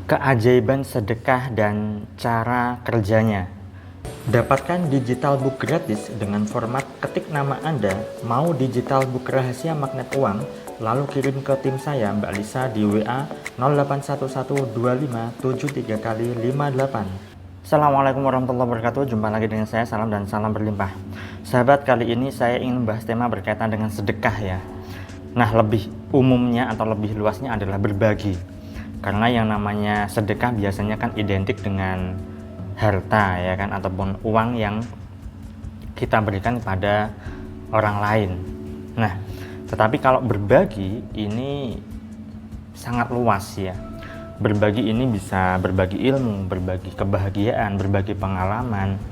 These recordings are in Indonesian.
Keajaiban sedekah dan cara kerjanya. Dapatkan digital book gratis dengan format ketik nama Anda, mau digital book rahasia magnet uang, lalu kirim ke tim saya Mbak Lisa di WA 08112573 kali 58. Assalamualaikum warahmatullahi wabarakatuh. Jumpa lagi dengan saya, salam dan salam berlimpah. Sahabat, kali ini saya ingin membahas tema berkaitan dengan sedekah ya. Nah, lebih umumnya atau lebih luasnya adalah berbagi. Karena yang namanya sedekah biasanya kan identik dengan harta ya kan, ataupun uang yang kita berikan kepada orang lain. Nah, tetapi kalau berbagi ini sangat luas ya. Berbagi ini bisa berbagi ilmu, berbagi kebahagiaan, berbagi pengalaman,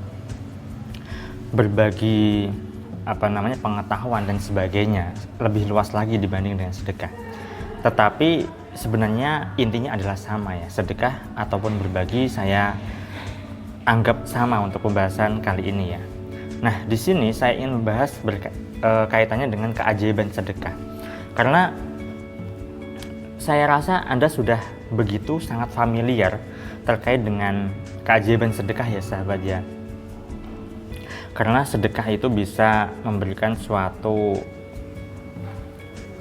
berbagi pengetahuan dan sebagainya. Lebih luas lagi dibanding dengan sedekah. Tetapi sebenarnya intinya adalah sama ya. Sedekah ataupun berbagi saya anggap sama untuk pembahasan kali ini ya. Nah, di sini saya ingin membahas kaitannya dengan keajaiban sedekah. Karena saya rasa Anda sudah begitu sangat familiar terkait dengan keajaiban sedekah ya sahabat ya. Karena sedekah itu bisa memberikan suatu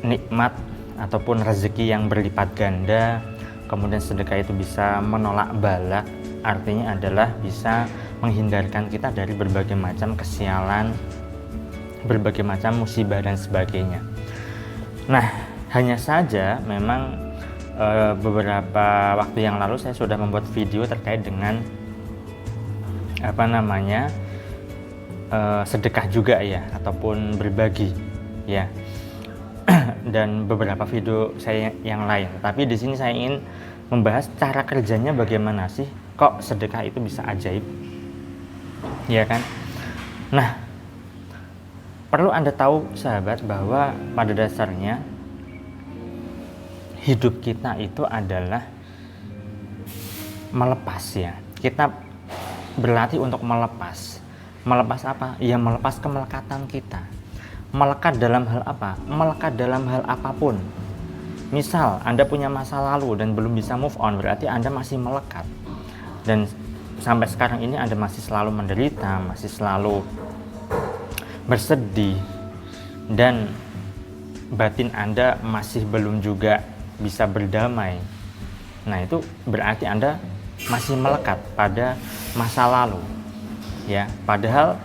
nikmat ataupun rezeki yang berlipat ganda. Kemudian sedekah itu bisa menolak bala, artinya adalah bisa menghindarkan kita dari berbagai macam kesialan, berbagai macam musibah dan sebagainya. Nah, hanya saja memang beberapa waktu yang lalu saya sudah membuat video terkait dengan sedekah juga ya, ataupun berbagi ya, dan beberapa video saya yang lain. Tapi di sini saya ingin membahas cara kerjanya, bagaimana sih kok sedekah itu bisa ajaib, ya kan? Nah, perlu Anda tahu sahabat bahwa pada dasarnya hidup kita itu adalah melepas ya. Kita berlatih untuk melepas. Melepas apa? Ya melepas kemelekatan kita. Melekat dalam hal apa? Melekat dalam hal apapun. Misal Anda punya masa lalu dan belum bisa move on, berarti Anda masih melekat. Dan sampai sekarang ini Anda masih selalu menderita, masih selalu bersedih, dan batin Anda masih belum juga bisa berdamai. Nah, itu berarti Anda masih melekat pada masa lalu. Ya, padahal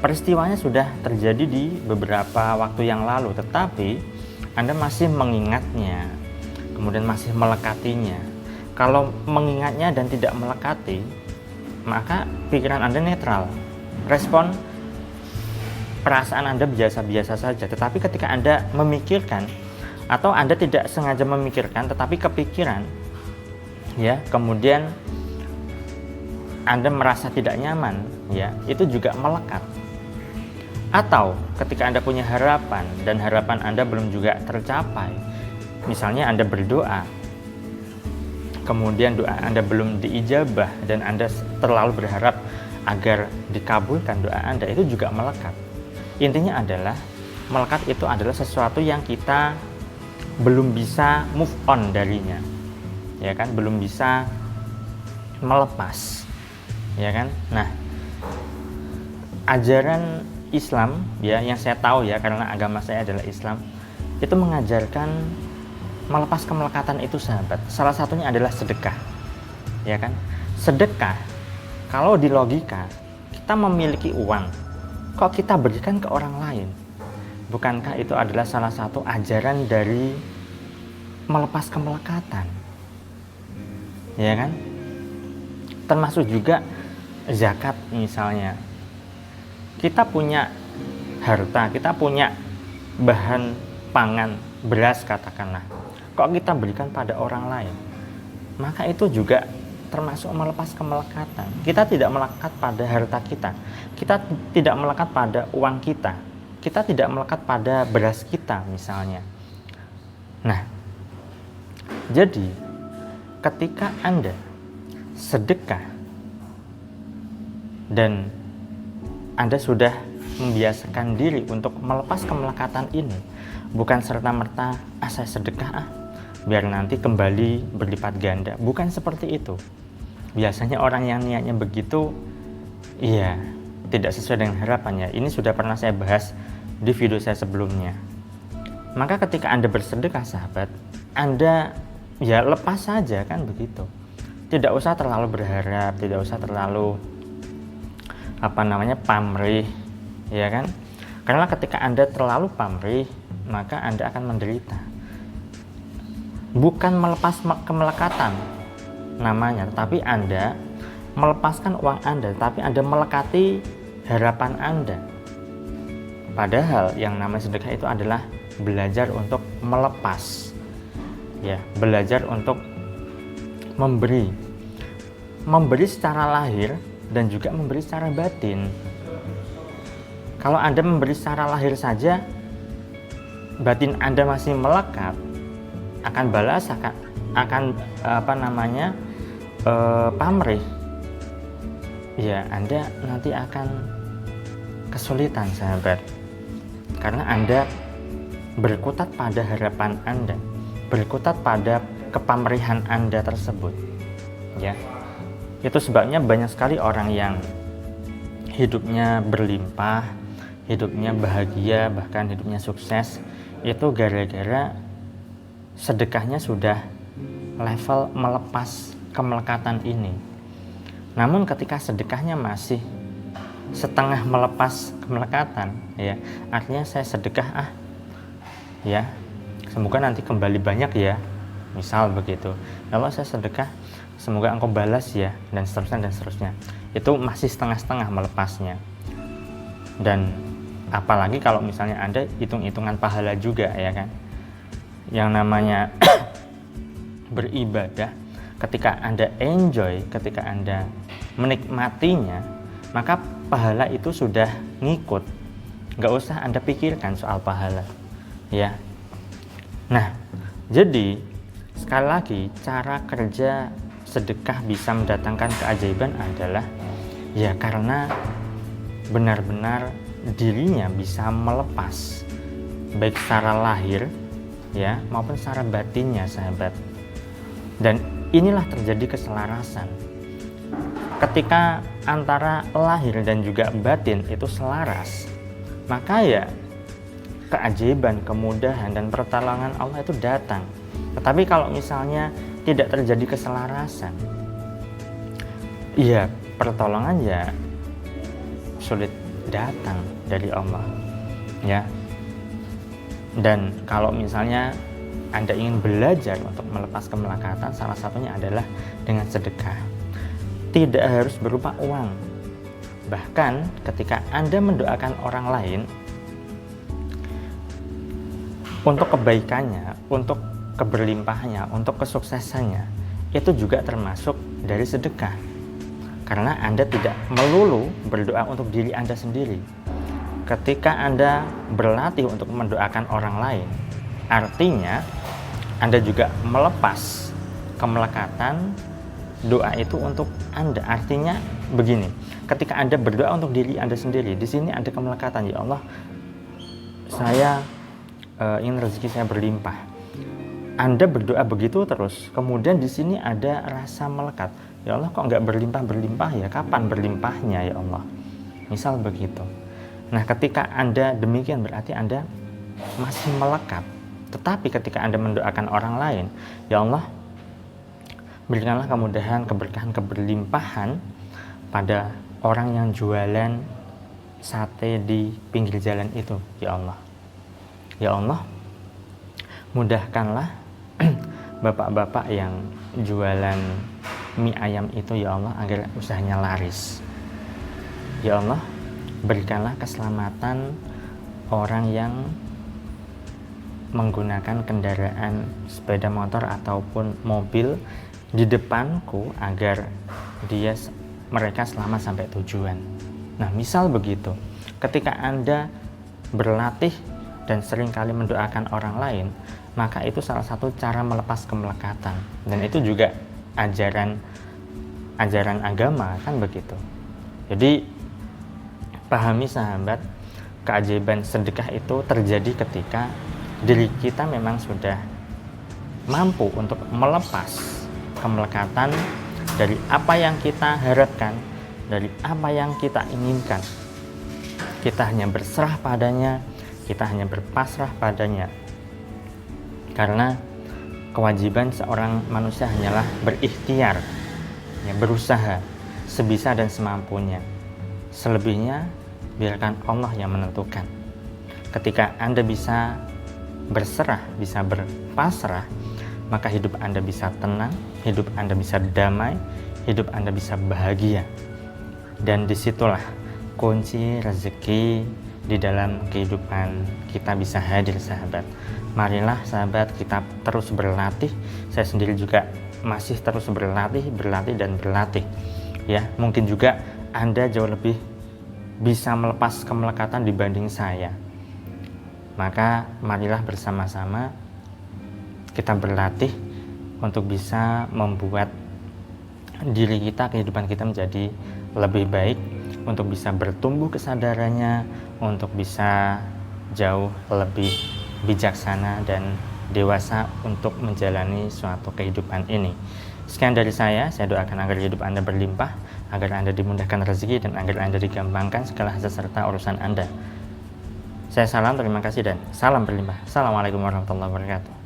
peristiwanya sudah terjadi di beberapa waktu yang lalu, tetapi Anda masih mengingatnya, kemudian masih melekatinya. Kalau mengingatnya dan tidak melekati, maka pikiran Anda netral. Respon perasaan Anda biasa-biasa saja. Tetapi ketika Anda memikirkan, atau Anda tidak sengaja memikirkan tetapi kepikiran, ya, kemudian Anda merasa tidak nyaman, ya, itu juga melekat. Atau ketika Anda punya harapan dan harapan Anda belum juga tercapai, misalnya Anda berdoa, kemudian doa Anda belum diijabah dan Anda terlalu berharap agar dikabulkan doa Anda, itu juga melekat. Intinya adalah melekat itu adalah sesuatu yang kita belum bisa move on darinya, ya kan, belum bisa melepas, ya kan. Nah, ajaran Islam ya, yang saya tahu ya, karena agama saya adalah Islam, itu mengajarkan melepas kemelekatan itu sahabat. Salah satunya adalah sedekah, ya kan. Sedekah, kalau di logika, kita memiliki uang, kok kita berikan ke orang lain? Bukankah itu adalah salah satu ajaran dari melepas kemelekatan, ya kan? Termasuk juga zakat misalnya. Kita punya harta, kita punya bahan pangan, beras katakanlah, kok kita berikan pada orang lain? Maka itu juga termasuk melepas kemelekatan. Kita tidak melekat pada harta kita, kita tidak melekat pada uang kita, kita tidak melekat pada beras kita misalnya. Nah, jadi ketika Anda sedekah dan Anda sudah membiasakan diri untuk melepas kemelekatan ini, bukan serta-merta saya sedekah biar nanti kembali berlipat ganda. Bukan seperti itu. Biasanya orang yang niatnya begitu, iya, tidak sesuai dengan harapannya. Ini sudah pernah saya bahas di video saya sebelumnya. Maka ketika Anda bersedekah sahabat, Anda ya lepas saja kan begitu. Tidak usah terlalu berharap, tidak usah terlalu pamrih, ya kan? Karena ketika Anda terlalu pamrih, maka Anda akan menderita. Bukan melepas kemelekatan namanya, tetapi Anda melepaskan uang Anda, tapi Anda melekati harapan Anda. Padahal yang namanya sedekah itu adalah belajar untuk melepas, ya, belajar untuk memberi secara lahir dan juga memberi secara batin. Kalau Anda memberi secara lahir saja, batin Anda masih melekat, akan balas, akan pamrih, ya Anda nanti akan kesulitan sahabat, karena Anda berkutat pada harapan Anda, berkutat pada kepamrihan Anda tersebut, ya. Itu sebabnya banyak sekali orang yang hidupnya berlimpah, hidupnya bahagia, bahkan hidupnya sukses, itu gara-gara sedekahnya sudah level melepas kemelekatan ini. Namun ketika sedekahnya masih setengah melepas kemelekatan, ya, artinya saya sedekah ya, semoga nanti kembali banyak ya, misal begitu. Kalau saya sedekah, semoga engkau balas ya, dan seterusnya. Itu masih setengah-setengah melepasnya. Dan apalagi kalau misalnya Anda hitung-hitungan pahala juga, ya kan. Yang namanya beribadah, ketika Anda enjoy, ketika Anda menikmatinya, maka pahala itu sudah ngikut. Nggak usah Anda pikirkan soal pahala, ya. Nah, jadi sekali lagi, cara kerja sedekah bisa mendatangkan keajaiban adalah ya karena benar-benar dirinya bisa melepas, baik secara lahir, ya, maupun secara batinnya sahabat. Dan inilah terjadi keselarasan. Ketika antara lahir dan juga batin itu selaras, maka ya keajaiban, kemudahan, dan pertolongan Allah itu datang. Tetapi kalau misalnya tidak terjadi keselarasan, ya pertolongan ya sulit datang dari Allah, ya. Dan kalau misalnya Anda ingin belajar untuk melepas kemelekatan, salah satunya adalah dengan sedekah. Tidak harus berupa uang. Bahkan ketika Anda mendoakan orang lain untuk kebaikannya, untuk keberlimpahannya, untuk kesuksesannya, itu juga termasuk dari sedekah. Karena Anda tidak melulu berdoa untuk diri Anda sendiri. Ketika Anda berlatih untuk mendoakan orang lain, artinya Anda juga melepas kemelekatan doa itu untuk Anda. Artinya begini, ketika Anda berdoa untuk diri Anda sendiri, di sini ada kemelekatan. Ya Allah, saya ingin rezeki saya berlimpah. Anda berdoa begitu terus, kemudian di sini ada rasa melekat. Ya Allah, kok nggak berlimpah ya? Kapan berlimpahnya ya Allah? Misal begitu. Nah, ketika Anda demikian berarti Anda masih melekat. Tetapi ketika Anda mendoakan orang lain, ya Allah, berikanlah kemudahan, keberkahan, keberlimpahan pada orang yang jualan sate di pinggir jalan itu, ya Allah. Ya Allah, mudahkanlah bapak-bapak yang jualan mie ayam itu, ya Allah, agar usahanya laris. Ya Allah, berikanlah keselamatan orang yang menggunakan kendaraan sepeda motor ataupun mobil di depanku agar mereka selamat sampai tujuan. Nah, misal begitu. Ketika Anda berlatih dan seringkali mendoakan orang lain, maka itu salah satu cara melepas kemelekatan. Dan itu juga ajaran agama, kan begitu. Jadi pahami sahabat, keajaiban sedekah itu terjadi ketika diri kita memang sudah mampu untuk melepas kemelekatan dari apa yang kita harapkan, dari apa yang kita inginkan. Kita hanya berserah padanya, kita hanya berpasrah padanya. Karena kewajiban seorang manusia hanyalah berikhtiar, ya, berusaha sebisa dan semampunya. Selebihnya biarkan Allah yang menentukan. Ketika Anda bisa berserah, bisa berpasrah, maka hidup Anda bisa tenang, hidup Anda bisa damai, hidup Anda bisa bahagia. Dan disitulah kunci rezeki di dalam kehidupan kita bisa hadir, sahabat. Marilah sahabat, kita terus berlatih. Saya sendiri juga masih terus berlatih dan berlatih. Ya, mungkin juga Anda jauh lebih bisa melepas kemelekatan dibanding saya. Maka marilah bersama-sama kita berlatih untuk bisa membuat diri kita, kehidupan kita menjadi lebih baik, untuk bisa bertumbuh kesadarannya, untuk bisa jauh lebih bijaksana dan dewasa untuk menjalani suatu kehidupan ini. Sekian dari saya doakan agar hidup Anda berlimpah, agar Anda dimudahkan rezeki, dan agar Anda digampangkan segala hajat serta urusan Anda. Saya salam, terima kasih, dan salam berlimpah. Assalamualaikum warahmatullahi wabarakatuh.